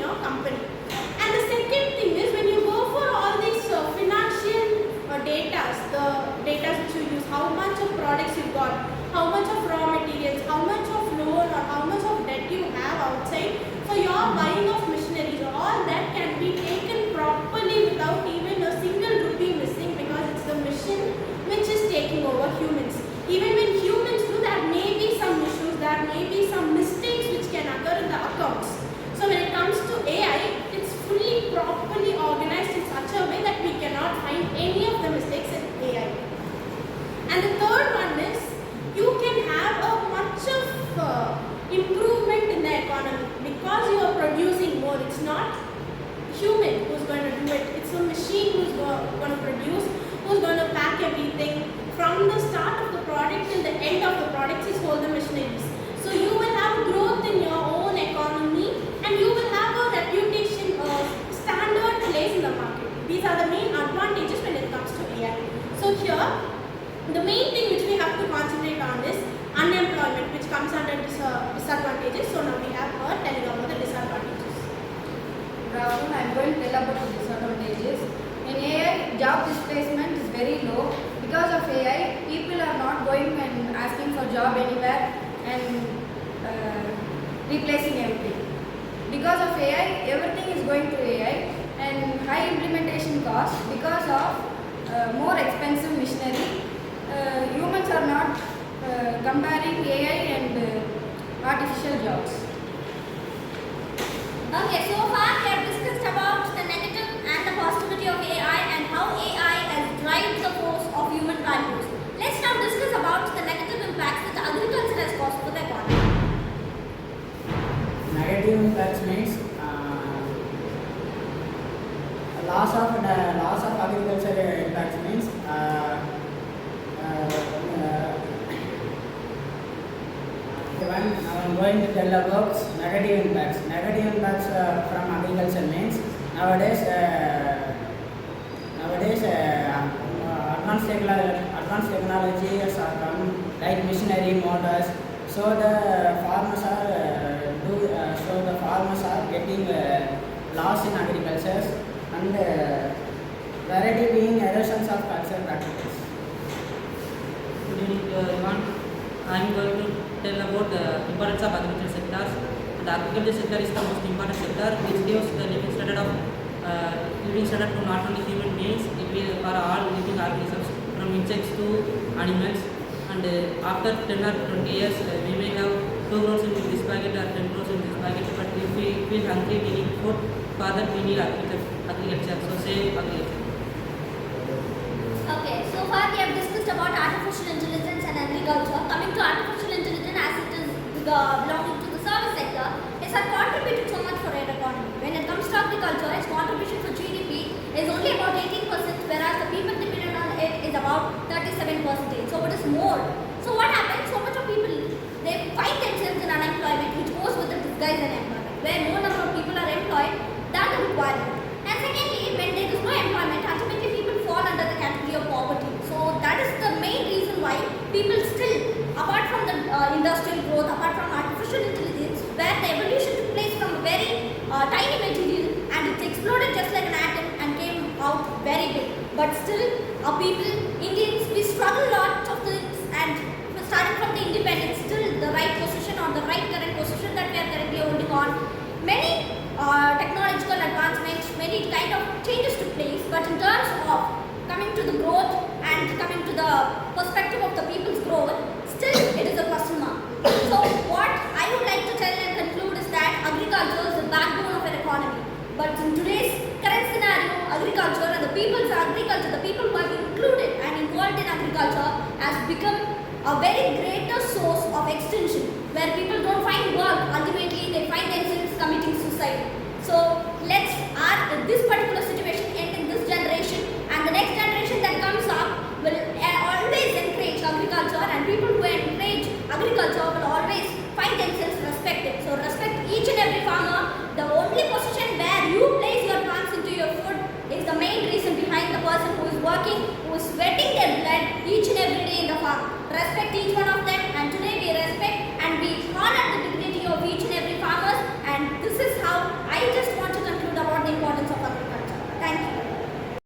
your company. And the second thing is, when you go for all these financial data, the data which you use, how much of products you got, how much of raw materials, how much of loan or how much of debt you have outside for your buying of machineries, all that can be taken properly without even a single rupee missing, because it's the machine which is taking over humans. Even when humans do, there may be some issues, there may be some mistakes which can occur in the accounts. So when it comes to AI, it's fully properly organized in such a way that we cannot find any of the mistakes in AI. And the third one is, you can have a much of improvement in the economy because you are producing more. It's not human who's going to do it, it's a machine who's going to produce, who's going to pack everything. From the start of the product till the end of the product is all the machineries. So you will have growth in your own economy, and you will have a reputation, standard place in the market. These are the main advantages when it comes to AI. So here, the main thing which we have to concentrate on is unemployment, which comes under disadvantages. So now we have telling about the disadvantages. Rahul, I am going to tell about the disadvantages. In AI, job displacement is very low. Because of AI, people are not going and asking for job anywhere and replacing everything. Because of AI, everything is going to AI, and high implementation costs because of more expensive machinery. Humans are not comparing AI and artificial jobs. Okay, so far we have discussed about the negative and the positivity of AI and how AI has driven the force of human values. Let's now discuss about the negative impacts that agriculture has caused for the economy. Negative impacts means loss of agriculture impacts means I am going to tell about negative impacts. Negative impacts from agriculture means nowadays advanced technologies are come, like machinery, motors. So the farmers are getting lost in agriculture, and variety being erosions of cultural practices. Good evening everyone. I am going to tell about the importance of agriculture sectors. The agriculture sector is the most important sector, which gives the living standard to not only human beings, it will for all living organisms, from insects to animals. And after 10 or 20 years, we may have 2 crores in this packet or 10 crores in this packet. But if we feel hungry, we need food. For that, we need agriculture. So save agriculture. Okay, so far we have discussed about artificial intelligence and agriculture. Coming to artificial intelligence, as it is belonging to the service sector, it has contributed so much for our economy. When it comes to agriculture, its contribution for GDP is only about 18%, whereas the people dependent on it is about 37%. So it is more. So what happens? So much of people, they find themselves in unemployment, which goes with the disguise and employment, where no number of people are employed. That's the requirement. And secondly, when there is no employment, ultimately people fall under the category of poverty. So that is the main reason why people still, apart from the industrial growth, apart from artificial intelligence, where the evolution took place from a very tiny material and it exploded just like an atom and came out very big. But still, our people, Indians, we struggle a lot of things, and starting from the independence, still the right position or the right current position that we are currently holding on. Many technological advancements, many kind of changes took place, but in terms of coming to the growth and coming to the perspective of the people's growth, still it is a question mark. So what I would like to tell and conclude is that agriculture is the backbone of our economy. But in today's current scenario, agriculture and the people's agriculture, the people who have been included and involved in agriculture, has become a very greater source of extinction, where people don't find work, ultimately they find themselves committing suicide. So let's this particular situation end in this generation, and the next generation that comes up will always encourage agriculture, and people who encourage agriculture will always find themselves respected. So respect each and every farmer. The only position where you place your plants into your food is the main reason behind the person who is working, who is sweating their blood each and every day in the farm. Respect each one of them.